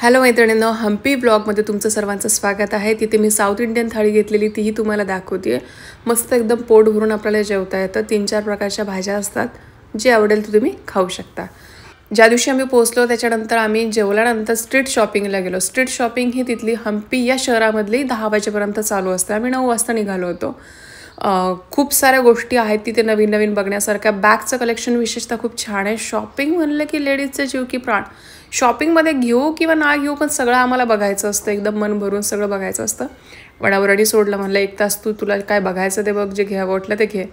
Hello मैत्रिणींनो, हम्पी ब्लॉगमध्ये तुमचं सर्वांचं स्वागत आहे। तिथे मी साऊथ इंडियन थाळी घेतलेली तीही तुम्हाला दाखवते। मस्त एकदम पोट भरून आपल्याला जेवता येतं। 3-4 प्रकारच्या भाज्या असतात, जे आवडेल ते तुम्ही खाऊ शकता। ज्या दिवशी आम्ही पोहोचलो त्याच्यानंतर आम्ही जेवल्यानंतर स्ट्रीट शॉपिंगला गेलो। स्ट्रीट शॉपिंग ही तिथली हम्पी या शहरामधली 10 वाजेपर्यंत चालू असते। आम्ही 9 वाजता निघालो होतो। खूप साऱ्या गोष्टी आहेत तिथे नवीन नवीन बघण्यासारख्या। बॅगचं कलेक्शन विशेषतः खूप छान आहे। शॉपिंग म्हणलं की लेडीजचे जीव की प्राण। शॉपिंगमध्ये घेऊ किंवा ना घेऊ पण सगळं आम्हाला बघायचं असतं, एकदम मन भरून सगळं बघायचं असतं। वडावरडी सोडलं, म्हणलं 1 तास तुला काय बघायचं ते बघ, जे घ्या वाटलं ते घे।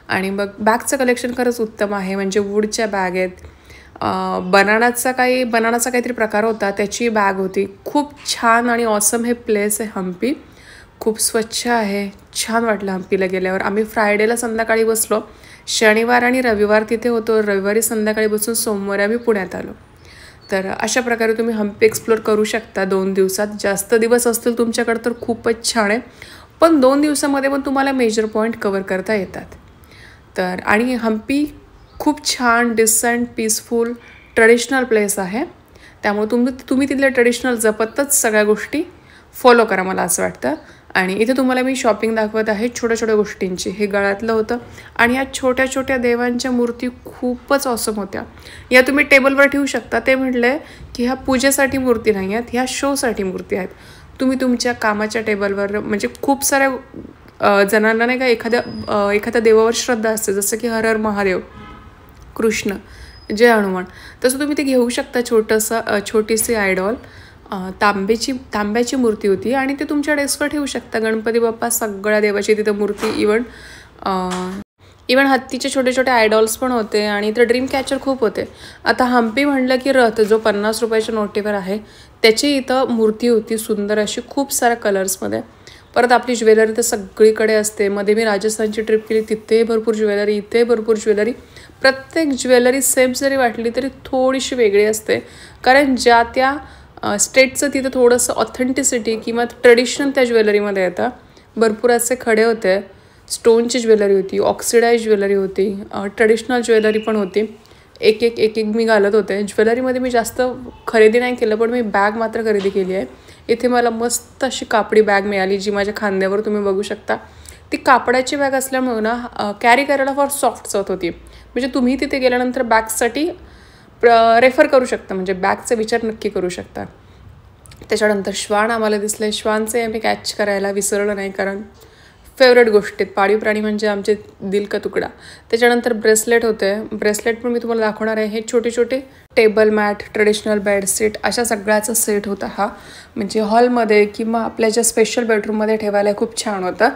आणि मग बॅगचं कलेक्शन खरंच उत्तम आहे। म्हणजे वूडच्या बॅग आहेत, बनानाचा काहीतरी प्रकार होता, त्याची बॅग होती। खूप छान आणि ऑसम हे प्लेस आहे हम्पी। खूप स्वच्छ आहे, छान वाटलं हम्पीला गेल्यावर। आम्ही फ्रायडेला संध्याकाळी बसलो, शनिवार आणि रविवार तिथे होतो। रविवारी संध्याकाळी बसून सोमवारी आम्ही पुण्यात आलो। तर अशा प्रकारे तुम्ही हम्पी एक्सप्लोर करू शकता 2 दिवसात। जास्त दिवस असतील तुमच्याकडे तर खूपच छान आहे, पण 2 दिवसामध्ये पण तुम्हाला मेजर पॉईंट कव्हर करता येतात। तर आणि हम्पी खूप छान, डिसेंट, पीसफुल, ट्रेडिशनल प्लेस आहे। त्यामुळे तुम्ही तिथले ट्रेडिशनल जपतच सगळ्या गोष्टी फॉलो करा, मला असं वाटतं। आणि इथे तुम्हाला मी शॉपिंग दाखवत आहे छोट्या छोट्या गोष्टींची। हे गळ्यातलं होतं आणि या छोट्या छोट्या देवांच्या मूर्ती खूपच ऑसम होत्या। या तुम्ही टेबलवर ठेवू शकता। ते म्हटले की ह्या पूजेसाठी मूर्ती नाही आहेत, ह्या शोसाठी मूर्ती आहेत। तुम्ही तुमच्या कामाच्या टेबलवर, म्हणजे खूप साऱ्या जणांना नाही का एखाद्या देवावर श्रद्धा असते, जसं की हर हर महादेव, कृष्ण, जय हनुमान, तसं तुम्ही ते घेऊ शकता। छोटीशी आयडॉल, तांब्याची मूर्ती होती आणि ते तुमच्या डेस्कवर ठेवू शकता। गणपती बाप्पा, सगळ्या देवाची तिथं मूर्ती, इवन हत्तीचे छोटे छोटे आयडॉल्स पण होते आणि इथं ड्रीम कॅचर खूप होते। आता हम्पी म्हणलं की रथ, जो 50 रुपयाच्या नोटेवर आहे, त्याची इथं मूर्ती होती सुंदर अशी, खूप साऱ्या कलर्समध्ये। परत आपली ज्वेलरी तर सगळीकडे असते। मध्ये मी राजस्थानची ट्रिप केली, तिथे भरपूर ज्वेलरी, इथे भरपूर ज्वेलरी। प्रत्येक ज्वेलरी सेम जरी वाटली तरी थोडीशी वेगळी असते, कारण ज्या त्या स्टेटचं तिथं थोडंसं ऑथेंटिसिटी किंवा ट्रेडिशनल त्या ज्वेलरीमध्ये येतं। भरपूर असे खडे होते, स्टोनची ज्वेलरी होती, ऑक्सिडाइज ज्वेलरी होती, ट्रेडिशनल ज्वेलरी पण होती। एक एक मी घालत होते। ज्वेलरीमध्ये मी जास्त खरेदी नाही केलं, पण मी बॅग मात्र खरेदी केली आहे। इथे मला मस्त अशी कापडी बॅग मिळाली, जी माझ्या खांद्यावर तुम्ही बघू शकता। ती कापडाची बॅग असल्यामुळे ना कॅरी करायला फार सॉफ्ट जात होती। म्हणजे तुम्ही तिथे गेल्यानंतर बॅगसाठी रेफर करू शकता, म्हणजे बॅगचा विचार नक्की करू शकता। त्याच्यानंतर श्वान आम्हाला दिसले। श्वानचे आम्ही कॅच करायला विसरलो नाही, कारण फेवरेट गोष्टीत पाळीव प्राणी म्हणजे आमचे दिल का तुकडा। त्याच्यानंतर ब्रेसलेट होते। ब्रेसलेट पण मी तुम्हाला दाखवणार आहे। हे छोटे छोटे टेबल मॅट, ट्रेडिशनल बेडशीट, अशा सगळ्याचा सेट होता हा। म्हणजे हॉलमध्ये किंवा आपल्या ज्या स्पेशल बेडरूममध्ये ठेवायला खूप छान होतं।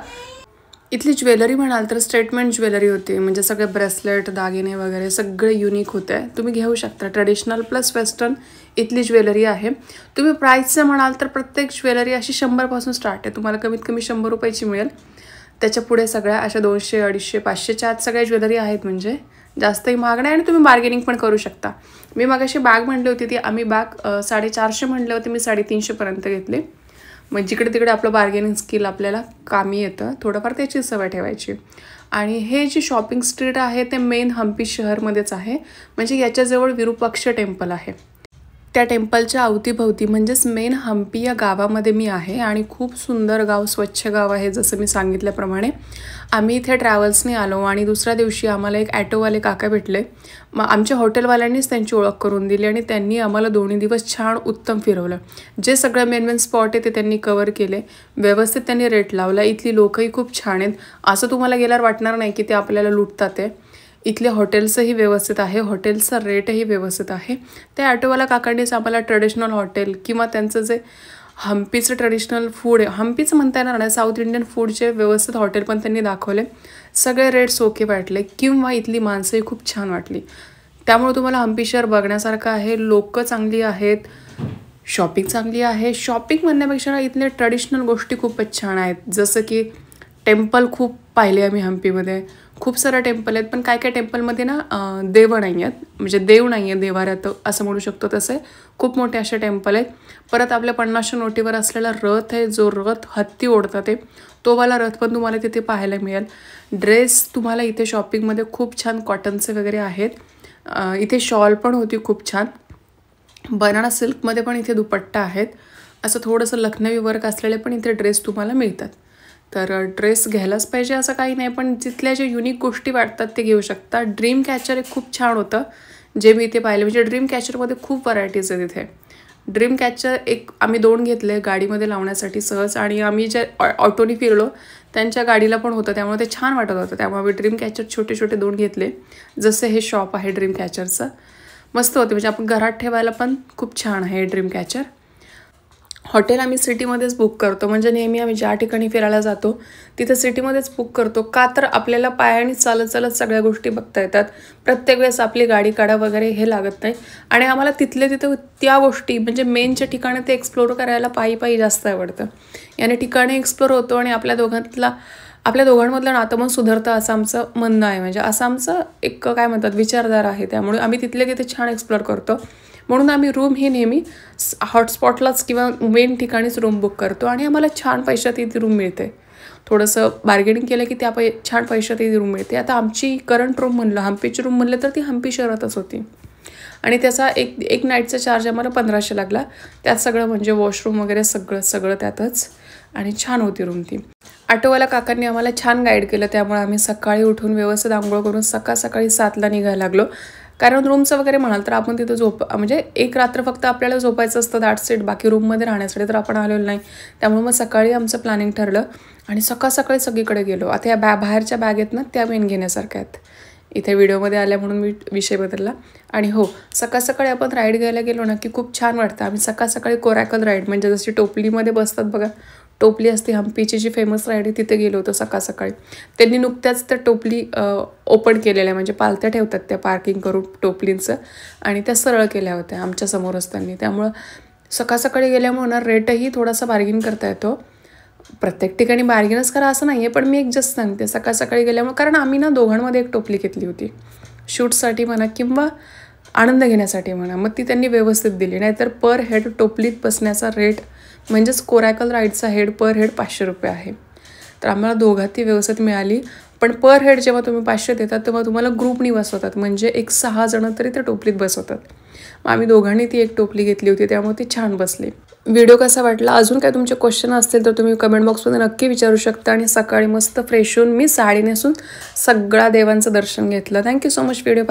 इथली ज्वेलरी म्हणाल तर स्टेटमेंट ज्वेलरी होती, म्हणजे सगळे ब्रेसलेट, दागिने वगैरे सगळे युनिक होते। तुम्ही घेऊ शकता, ट्रेडिशनल प्लस वेस्टर्न इथली ज्वेलरी आहे। तुम्ही प्राईसचं म्हणाल तर प्रत्येक ज्वेलरी अशी 100 पासून स्टार्ट आहे। तुम्हाला कमीत कमी 100 रुपयाची मिळेल। त्याच्या पुढे सगळ्या अशा 200, 250, 500च्या आत सगळ्या ज्वेलरी आहेत, म्हणजे जास्तही महाग नाही आणि तुम्ही बार्गेनिंग पण करू शकता। मी मगाशी बॅग म्हणली होती, ती आम्ही बॅग 450 म्हणले होते, मी 350 पर्यंत घेतली। मग जिकडे तिकडे आपलं बार्गेनिंग स्किल आपल्याला कामी येतं, थोडंफार त्याची सवय ठेवायची। आणि हे जे शॉपिंग स्ट्रीट आहे ते मेन हम्पी शहरमध्येच आहे, म्हणजे याच्याजवळ विरूपाक्ष टेम्पल आहे। त्या टेम्पलच्या अवतीभवती, म्हणजेच मेन हम्पी या गावामध्ये मी आहे। आणि खूप सुंदर गाव, स्वच्छ गाव आहे, जसं मी सांगितल्याप्रमाणे। आम्ही इथे ट्रॅव्हल्सने आलो आणि दुसऱ्या दिवशी आम्हाला एक ॲटोवाले काका भेटले। मग आमच्या हॉटेलवाल्यांनीच त्यांची ओळख करून दिली आणि त्यांनी आम्हाला 2 दिवस छान उत्तम फिरवलं। जे सगळं मेन स्पॉट आहे ते त्यांनी कव्हर केले, व्यवस्थित त्यांनी रेट लावला। इथली लोकही खूप छान आहेत, असं तुम्हाला गेल्यावर वाटणार नाही की ते आपल्याला लुटतात आहे। इथले हॉटेल्सही व्यवस्थित आहे, हॉटेलचा रेटही व्यवस्थित आहे। त्या ॲटोवाला काकांनीच आम्हाला ट्रेडिशनल हॉटेल किंवा त्यांचं जे हम्पीचं ट्रेडिशनल फूड आहे, हम्पीचं म्हणता येणार नाही, साऊथ इंडियन फूडचे व्यवस्थित हॉटेल पण त्यांनी दाखवले। सगळे रेट्स ओके वाटले, किंवा इथली माणसंही खूप छान वाटली। त्यामुळे तुम्हाला हम्पी शहर बघण्यासारखं आहे। लोकं चांगली आहेत, शॉपिंग चांगली आहे। शॉपिंग म्हणण्यापेक्षा इथले ट्रेडिशनल गोष्टी खूपच छान आहेत, जसं की टेम्पल खूप पाहिले आम्ही हम्पीमध्ये। खूप सारे टेम्पल आहेत, पण काय काय टेम्पलमध्ये ना देव नाही आहेत, म्हणजे देव नाही आहे देवाऱ्यात असं म्हणू शकतो, तसे खूप मोठे असे टेम्पल आहेत। परत आपल्या 50च्या नोटीवर असलेला रथ आहे, जो रथ हत्ती ओढतात ते, तो वाला रथ पण तुम्हाला तिथे पाहायला मिळेल। ड्रेस तुम्हाला इथे शॉपिंगमध्ये खूप छान कॉटनचे वगैरे आहेत। इथे शॉल पण होती खूप छान। बनाना सिल्कमध्ये पण इथे दुपट्टा आहेत. असं थोडंसं लखनवी वर्क असलेले पण इथे ड्रेस तुम्हाला मिळतात. तर ड्रेस घ्यायलाच पाहिजे असं काही नाही, पण तिथल्या जे युनिक गोष्टी वाटतात ते घेऊ शकता. ड्रीम कॅचर एक खूप छान होतं जे मी इथे पाहिलं. म्हणजे ड्रीम कॅचरमध्ये खूप व्हरायटीज आहेत इथे. ड्रीम कॅचर एक आम्ही 2 घेतले गाडीमध्ये लावण्यासाठी सहज, आणि आम्ही जे ऑटोनी फिरलो त्यांच्या गाडीला पण होतं, त्यामुळे ते छान वाटत होतं. त्यामुळे आम्ही ड्रीम कॅचर छोटे छोटे 2 घेतले. जसे हे शॉप आहे ड्रीम कॅचरचं, मस्त होते. म्हणजे आपण घरात ठेवायला पण खूप छान आहे ड्रीम कॅचर. हॉटेल आम्ही सिटीमध्येच बुक करतो. म्हणजे नेहमी आम्ही ज्या ठिकाणी फिरायला जातो तिथे सिटीमध्येच बुक करतो. का तर आपल्याला पायाने चालत चालत सगळ्या गोष्टी बघता येतात. प्रत्येक वेळेस आपली गाडी काढा वगैरे हे लागत नाही. आणि आम्हाला तिथले तिथं त्या गोष्टी म्हणजे मेनच्या ठिकाणी ते एक्सप्लोर करायला पायी पायी जास्त आवडतं. याने ठिकाणी एक्सप्लोर होतो आणि आपल्या दोघांमधलं नातं मग सुधारतं असं आमचं म्हणणं आहे. म्हणजे असं आमचं एक काय म्हणतात विचारधारा आहे. त्यामुळे आम्ही तिथले तिथे छान एक्सप्लोर करतो. म्हणून आम्ही रूम ही नेहमी हॉटस्पॉटलाच किंवा मेन ठिकाणीच रूम बुक करतो आणि आम्हाला छान पैशात ती रूम मिळते. थोडंसं बार्गेनिंग केलं की छान पैशात ती रूम मिळते. आता आमची करंट रूम म्हणलं, हम्पीची रूम म्हणलं तर ती हम्पी शहरातच होती आणि त्याचा एक नाईटचा चार्ज आम्हाला 1500 लागला. त्यात सगळं म्हणजे वॉशरूम वगैरे सगळं त्यातच, आणि छान होती रूम ती. ऑटोवाला काकांनी आम्हाला छान गाईड केलं. त्यामुळे आम्ही सकाळी उठून व्यवस्थित आंघोळ करून सकाळी 7ला निघायला लागलो. कारण रूमचं वगैरे म्हणाल तर आपण तिथं म्हणजे एक रात्र फक्त आपल्याला झोपायचं असतं दॅट्स इट. बाकी रूममध्ये राहण्यासाठी तर आपण आलेलो नाही. त्यामुळे मग सकाळी आमचं प्लॅनिंग ठरलं आणि सकाळी सगळीकडे गेलो. आता या बाहेरच्या बॅग आहेत ना त्या मेन घेण्यासारख्या आहेत. इथे व्हिडिओमध्ये आल्या म्हणून मी विषय बदलला. आणि हो, सकाळी आपण राईड घ्यायला गेलो ना की खूप छान वाटतं. आम्ही सकाळी कोरॅकल राईड म्हणजे जशी टोपलीमध्ये बसतात बघा, टोपली असते हम्पीची जी फेमस राईड आहे तिथे गेलो होतो सकाळी. त्यांनी नुकत्याच त्या टोपली ओपन केलेल्या, म्हणजे पालत्या ठेवतात त्या पार्किंग करून टोपलींचं, आणि त्या सरळ केल्या होत्या आमच्या समोरच त्यांनी. त्यामुळं सकाळी गेल्यामुळे ना रेटही थोडासा बार्गेन करता येतो. प्रत्येक ठिकाणी बार्गेनच करा असं नाही आहे, पण मी एक जस्ट सांगते सकाळी गेल्यामुळे. कारण आम्ही ना दोघांमध्ये एक टोपली घेतली होती शूटसाठी म्हणा किंवा आनंद घेण्यासाठी म्हणा, मग ती त्यांनी व्यवस्थित दिली. नाहीतर पर हेड टोपलीत बसण्याचा रेट म्हणजेच कोरॅकल राईडचा पर हेड 500 रुपये आहे. तर आम्हाला दोघात ती व्यवस्थित मिळाली. पण पर हेड जेव्हा तुम्ही 500 देतात तेव्हा तुम्हाला ग्रुपनी बसवतात, म्हणजे एक 6 जण तरी त्या टोपलीत बसवतात. मग आम्ही दोघांनी ती एक टोपली घेतली होती, त्यामुळे ती छान बसली. व्हिडिओ कसा वाटला, अजून काय तुमचे क्वेश्चन असतील तर तुम्ही कमेंट बॉक्समध्ये नक्की विचारू शकता. आणि सकाळी मस्त फ्रेश होऊन मी साडी नेसून सगळ्या देवांचं दर्शन घेतलं. Thank you so much video